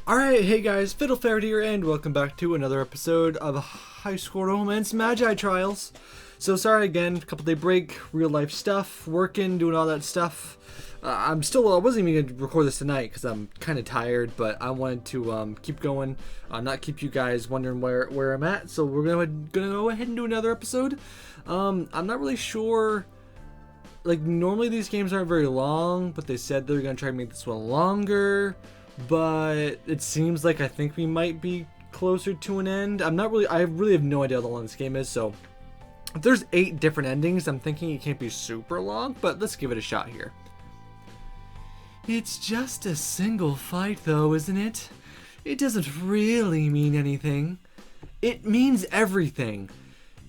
Alright, hey guys, Fiddlefair here, and welcome back to another episode of High School Romance Magi Trials. So sorry again, a couple day break, real life stuff, working, doing all that stuff. I wasn't even going to record this tonight because I'm kind of tired, but I wanted to keep going, not keep you guys wondering where I'm at. So we're gonna go ahead and do another episode. I'm not really sure. Like, normally these games aren't very long, but they said they're going to try to make this one longer. But it seems like I think we might be closer to an end. I really have no idea how long this game is, so if there's 8 different endings, I'm thinking it can't be super long, but let's give it a shot here. It's just a single fight though, isn't it? It doesn't really mean anything. It means everything.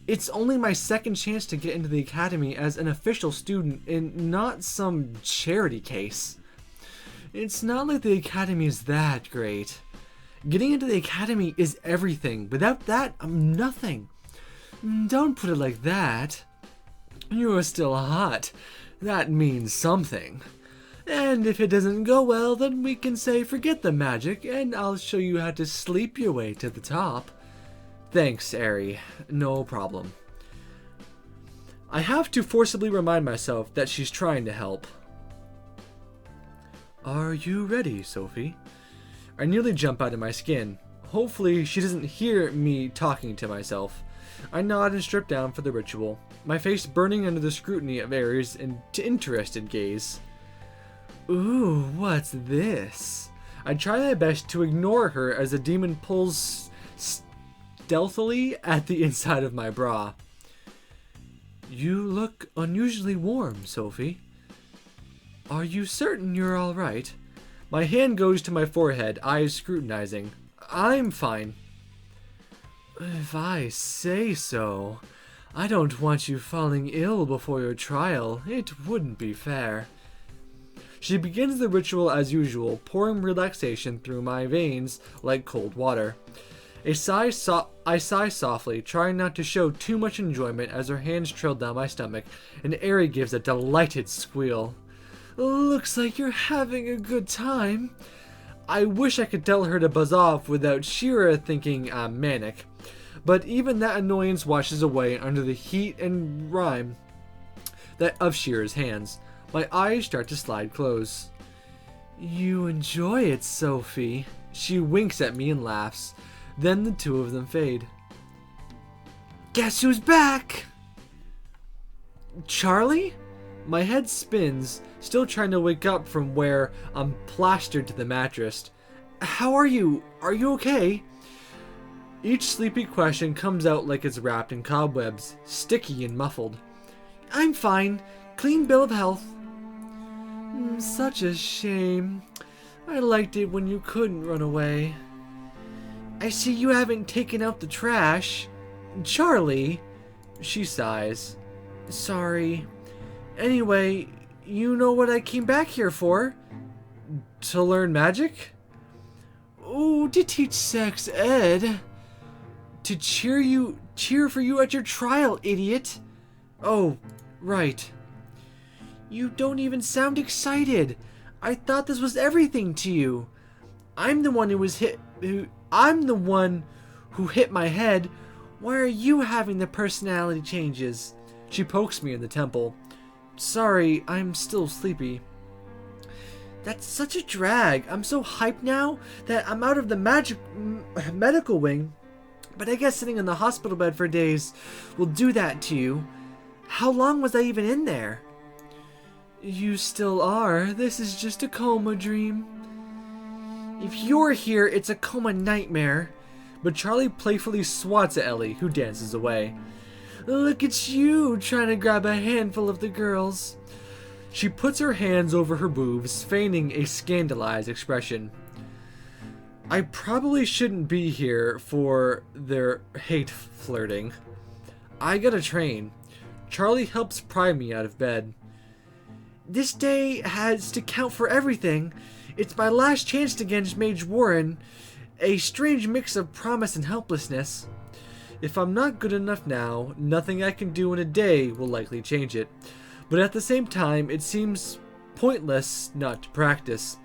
It's only my second chance to get into the academy as an official student and not some charity case. It's not like the academy is that great. Getting into the academy is everything. Without that, I'm nothing. Don't put it like that. You're still hot. That means something. And if it doesn't go well, then we can say forget the magic, and I'll show you how to sleep your way to the top. Thanks, Ari. No problem. I have to forcibly remind myself that she's trying to help. Are you ready, Sophie? I nearly jump out of my skin. Hopefully she doesn't hear me talking to myself. I nod and strip down for the ritual, my face burning under the scrutiny of Aries' interested gaze. Ooh, what's this? I try my best to ignore her as the demon pulls stealthily at the inside of my bra. You look unusually warm, Sophie. Are you certain you're all right? My hand goes to my forehead, eyes scrutinizing. I'm fine. If I say so. I don't want you falling ill before your trial. It wouldn't be fair. She begins the ritual as usual, pouring relaxation through my veins like cold water. I sigh softly, trying not to show too much enjoyment as her hands trail down my stomach, and Ari gives a delighted squeal. Looks like you're having a good time. I wish I could tell her to buzz off without Shira thinking I'm manic. But even that annoyance washes away under the heat and rime of Shira's hands. My eyes start to slide close. You enjoy it, Sophie. She winks at me and laughs. Then the two of them fade. Guess who's back? Charlie? My head spins, still trying to wake up from where I'm plastered to the mattress. How are you? Are you okay? Each sleepy question comes out like it's wrapped in cobwebs, sticky and muffled. I'm fine. Clean bill of health. Such a shame. I liked it when you couldn't run away. I see you haven't taken out the trash. Charlie? She sighs. Sorry. Anyway, you know what I came back here for? To learn magic? Ooh, to teach sex ed. To cheer for you at your trial, idiot. Oh, right. You don't even sound excited. I thought this was everything to you. I'm the one who hit my head. Why are you having the personality changes? She pokes me in the temple. Sorry, I'm still sleepy. That's such a drag. I'm so hyped now that I'm out of the medical wing. But I guess sitting in the hospital bed for days will do that to you. How long was I even in there? You still are. This is just a coma dream. If you're here, it's a coma nightmare. But Charlie playfully swats at Ellie, who dances away. Look at you, trying to grab a handful of the girls. She puts her hands over her boobs, feigning a scandalized expression. I probably shouldn't be here for their hate flirting. I gotta train. Charlie helps pry me out of bed. This day has to count for everything. It's my last chance against Mage Warren. A strange mix of promise and helplessness. If I'm not good enough now, nothing I can do in a day will likely change it. But at the same time, it seems pointless not to practice.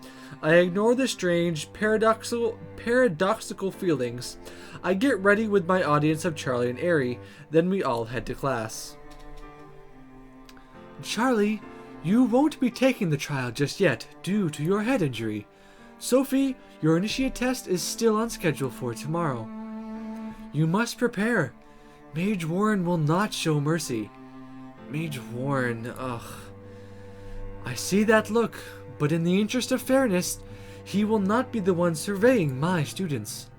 I ignore the strange, paradoxical feelings. I get ready with my audience of Charlie and Ari, then we all head to class. Charlie, you won't be taking the trial just yet, due to your head injury. Sophie, your initiate test is still on schedule for tomorrow. You must prepare. Mage Warren will not show mercy. Mage Warren, ugh. I see that look, but in the interest of fairness, he will not be the one surveying my students.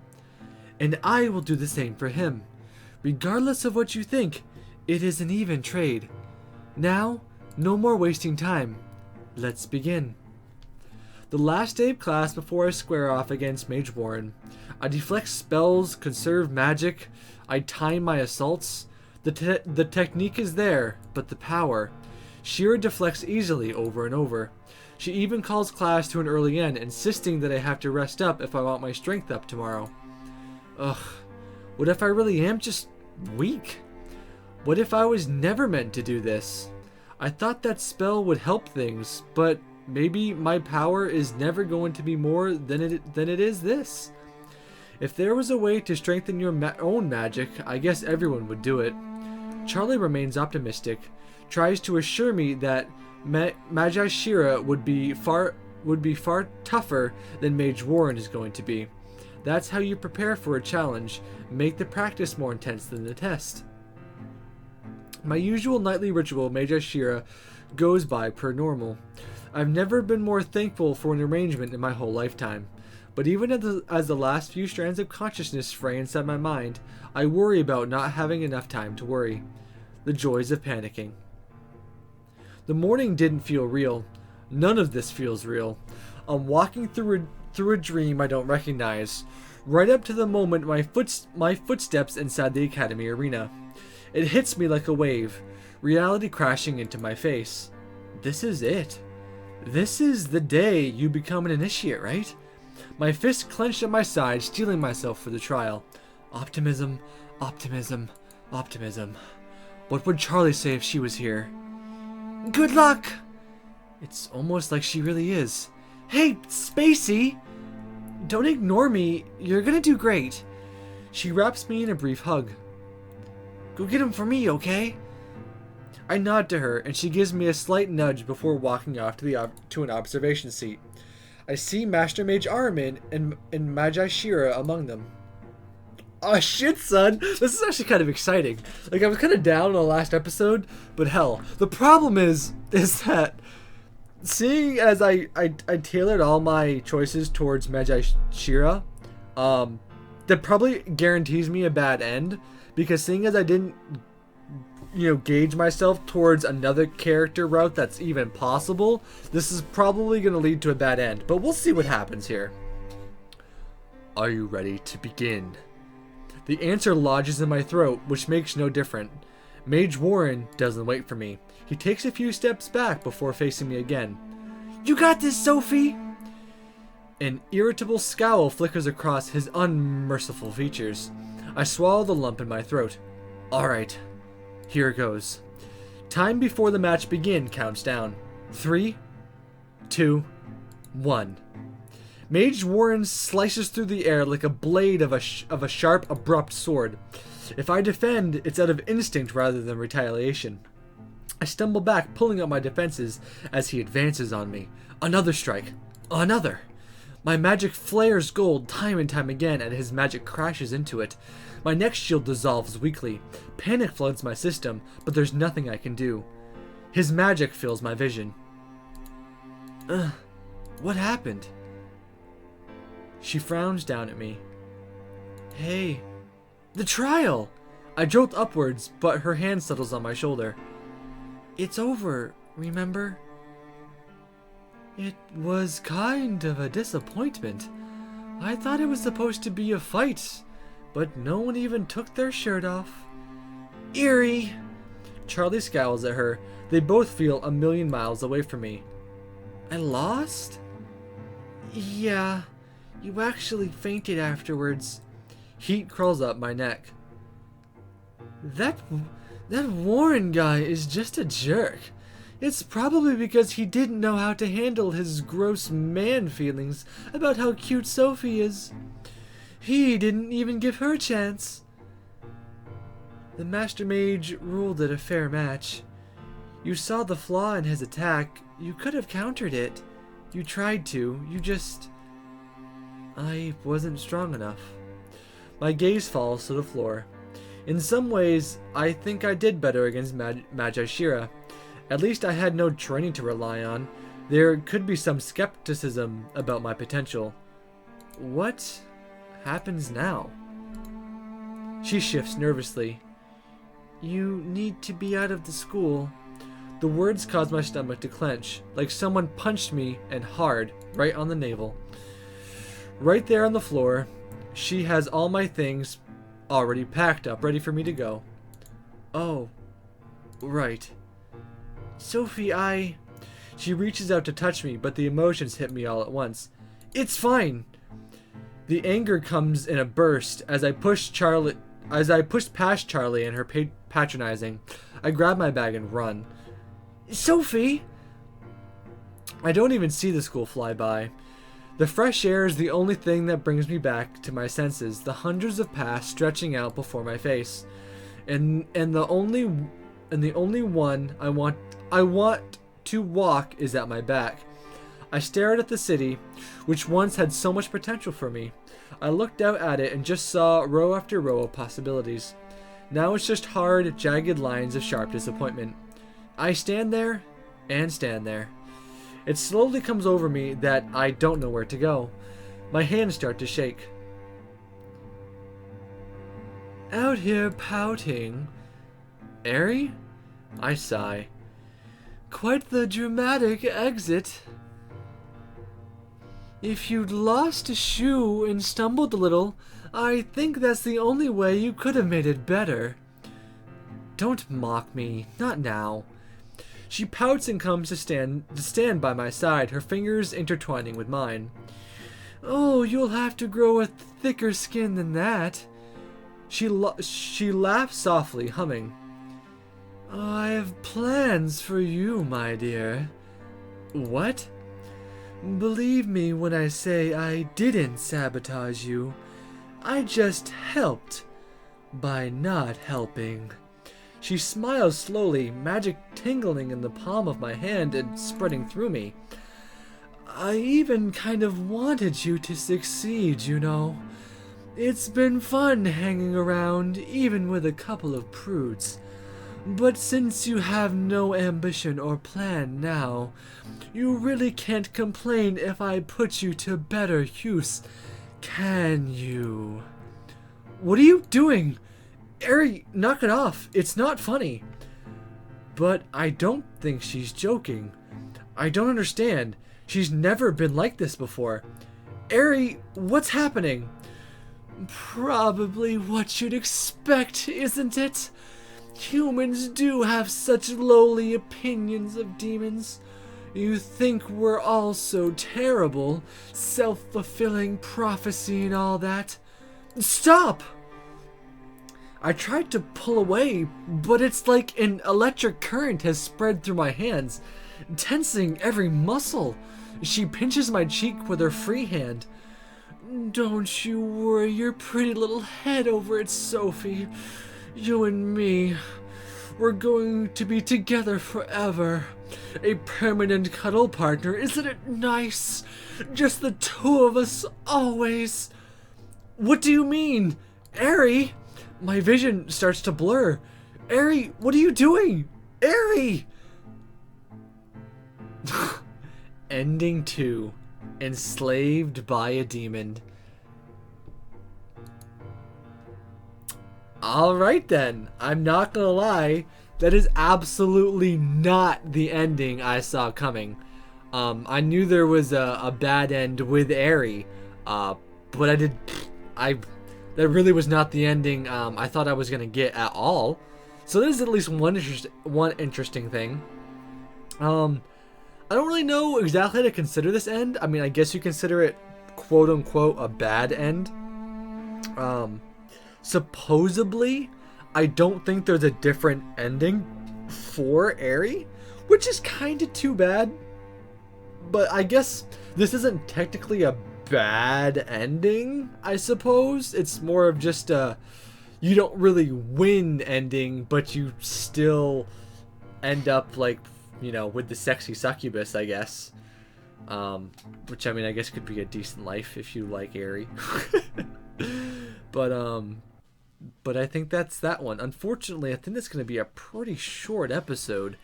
And I will do the same for him. Regardless of what you think, it is an even trade. Now, no more wasting time. Let's begin. The last day of class before I square off against Mage Warren. I deflect spells, conserve magic, I time my assaults. The technique is there, but the power. Shira deflects easily over and over. She even calls class to an early end, insisting that I have to rest up if I want my strength up tomorrow. Ugh, what if I really am just weak? What if I was never meant to do this? I thought that spell would help things, but maybe my power is never going to be more than it is this. If there was a way to strengthen your own magic, I guess everyone would do it. Charlie remains optimistic, tries to assure me that Magi Shira would be far tougher than Mage Warren is going to be. That's how you prepare for a challenge. Make the practice more intense than the test. My usual nightly ritual, Magi Shira, goes by per normal. I've never been more thankful for an arrangement in my whole lifetime. But even as the last few strands of consciousness fray inside my mind, I worry about not having enough time to worry. The joys of panicking. The morning didn't feel real. None of this feels real. I'm walking through a dream I don't recognize, right up to the moment my footsteps inside the academy arena. It hits me like a wave, reality crashing into my face. This is it. This is the day you become an initiate, right? My fist clenched at my side, steeling myself for the trial. Optimism, optimism, optimism. What would Charlie say if she was here? Good luck! It's almost like she really is. Hey, Spacey! Don't ignore me. You're gonna do great. She wraps me in a brief hug. Go get him for me, okay? I nod to her, and she gives me a slight nudge before walking off to an observation seat. I see Master Mage Armin and Magi Shira among them. Oh shit, son! This is actually kind of exciting. Like, I was kind of down on the last episode, but hell. The problem is that seeing as I tailored all my choices towards Magi Shira, that probably guarantees me a bad end, because seeing as I didn't, gauge myself towards another character route that's even possible, this is probably going to lead to a bad end. But we'll see what happens here. Are you ready to begin? The answer lodges in my throat, which makes no difference. Mage Warren doesn't wait for me. He takes a few steps back before facing me again. You got this, Sophie! An irritable scowl flickers across his unmerciful features. I swallow the lump in my throat. Alright, here it goes. Time before the match begin counts down. 3, 2, 1. Mage Warren slices through the air like a blade of a sharp, abrupt sword. If I defend, it's out of instinct rather than retaliation. I stumble back, pulling up my defenses as he advances on me. Another strike. Another. My magic flares gold time and time again, and his magic crashes into it. My next shield dissolves weakly. Panic floods my system, but there's nothing I can do. His magic fills my vision. What happened? She frowns down at me. Hey, the trial! I jolt upwards, but her hand settles on my shoulder. It's over, remember? It was kind of a disappointment. I thought it was supposed to be a fight, but no one even took their shirt off. Eerie! Charlie scowls at her. They both feel a million miles away from me. I lost? Yeah. You actually fainted afterwards. Heat crawls up my neck. That Warren guy is just a jerk. It's probably because he didn't know how to handle his gross man feelings about how cute Sophie is. He didn't even give her a chance. The Master Mage ruled it a fair match. You saw the flaw in his attack. You could have countered it. You tried to. I wasn't strong enough. My gaze falls to the floor. In some ways, I think I did better against Magi Shira. At least I had no training to rely on. There could be some skepticism about my potential. What happens now? She shifts nervously. You need to be out of the school. The words cause my stomach to clench, like someone punched me, and hard, right on the navel. Right there on the floor, she has all my things already packed up, ready for me to go. Oh, right. Sophie, She reaches out to touch me, but the emotions hit me all at once. It's fine! The anger comes in a burst as I push past Charlie and her patronizing. I grab my bag and run. Sophie! I don't even see the school fly by. The fresh air is the only thing that brings me back to my senses, the hundreds of paths stretching out before my face. And the only one I want to walk is at my back. I stared at the city, which once had so much potential for me. I looked out at it and just saw row after row of possibilities. Now it's just hard, jagged lines of sharp disappointment. I stand there and stand there. It slowly comes over me that I don't know where to go. My hands start to shake. Out here pouting. Airy? I sigh. Quite the dramatic exit. If you'd lost a shoe and stumbled a little, I think that's the only way you could have made it better. Don't mock me. Not now. She pouts and comes to stand by my side, her fingers intertwining with mine. Oh, you'll have to grow a thicker skin than that. She laughs softly, humming. I have plans for you, my dear. What? Believe me when I say I didn't sabotage you. I just helped by not helping. She smiles slowly, magic tingling in the palm of my hand and spreading through me. I even kind of wanted you to succeed, you know. It's been fun hanging around, even with a couple of prudes. But since you have no ambition or plan now, you really can't complain if I put you to better use, can you? What are you doing? Airy, knock it off. It's not funny. But I don't think she's joking. I don't understand. She's never been like this before. Airy, what's happening? Probably what you'd expect, isn't it? Humans do have such lowly opinions of demons. You think we're all so terrible, self-fulfilling prophecy and all that. Stop! I tried to pull away, but it's like an electric current has spread through my hands, tensing every muscle. She pinches my cheek with her free hand. Don't you worry your pretty little head over it, Sophie. You and me, we're going to be together forever. A permanent cuddle partner, isn't it nice? Just the two of us, always. What do you mean? Airy? My vision starts to blur. Airy, what are you doing? Airy! Ending 2. Enslaved by a demon. Alright then, I'm not gonna lie, that is absolutely not the ending I saw coming. I knew there was a bad end with Airy, but that really was not the ending I thought I was gonna get at all. So there's at least one interesting thing. I don't really know exactly how to consider this end. I mean, I guess you consider it quote unquote a bad end. Supposedly, I don't think there's a different ending for Airy, which is kind of too bad. But I guess this isn't technically a bad ending, I suppose. It's more of just a you don't really win ending, but you still end up like, you know, with the sexy succubus, I guess. Which I mean, I guess could be a decent life if you like Aerie. But I think that's that one. Unfortunately, I think it's going to be a pretty short episode.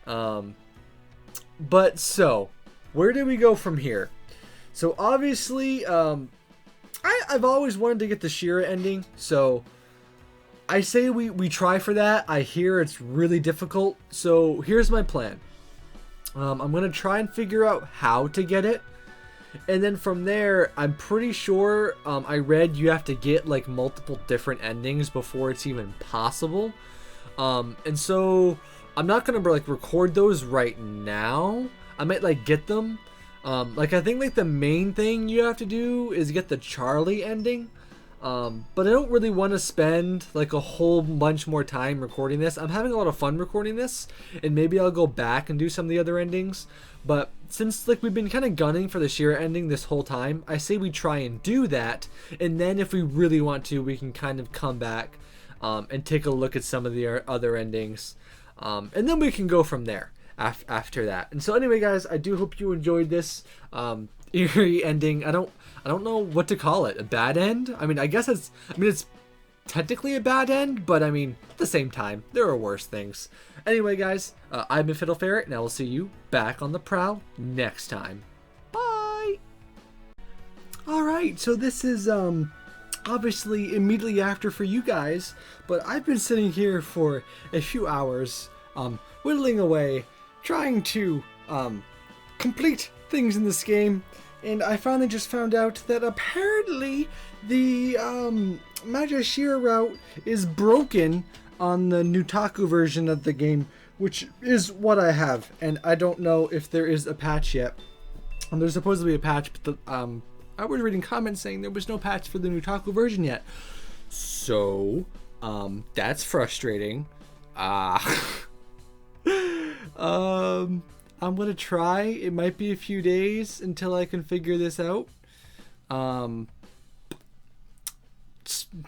But so, where do we go from here? So obviously, I've always wanted to get the She-Ra ending, so I say we try for that. I hear it's really difficult, so here's my plan. I'm going to try and figure out how to get it. And then from there, I'm pretty sure I read you have to get like multiple different endings before it's even possible. And so I'm not going to like record those right now. I might like get them. Like I think like the main thing you have to do is get the Charlie ending. But I don't really want to spend like a whole bunch more time recording this. I'm having a lot of fun recording this, and maybe I'll go back and do some of the other endings. But since like we've been kind of gunning for the She-Ra ending this whole time, I say we try and do that, and then if we really want to, we can kind of come back and take a look at some of the other endings, and then we can go from there after that. And so anyway, guys, I do hope you enjoyed this eerie ending. I don't know what to call it. A bad end? I mean, I guess it's technically a bad end, but I mean, at the same time, there are worse things. Anyway, guys, I've been Fiddle Ferret, and I will see you back on the prowl next time. Bye! Alright, so this is, obviously immediately after for you guys, but I've been sitting here for a few hours, whittling away, trying to, complete things in this game. And I finally just found out that apparently the Magi She-Ra route is broken on the Nutaku version of the game, which is what I have. And I don't know if there is a patch yet. There's supposed to be a patch, but I was reading comments saying there was no patch for the Nutaku version yet. So, that's frustrating. I'm gonna try. It might be a few days until I can figure this out. I'm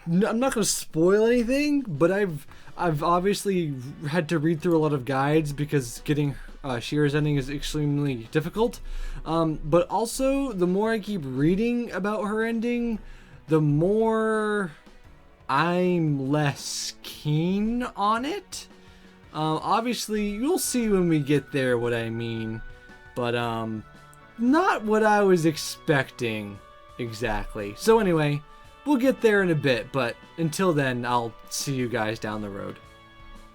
not gonna spoil anything, but I've obviously had to read through a lot of guides because getting She-Ra's ending is extremely difficult. But also, the more I keep reading about her ending, the more I'm less keen on it. Obviously, you'll see when we get there what I mean, but not what I was expecting exactly. So anyway, we'll get there in a bit, but until then, I'll see you guys down the road.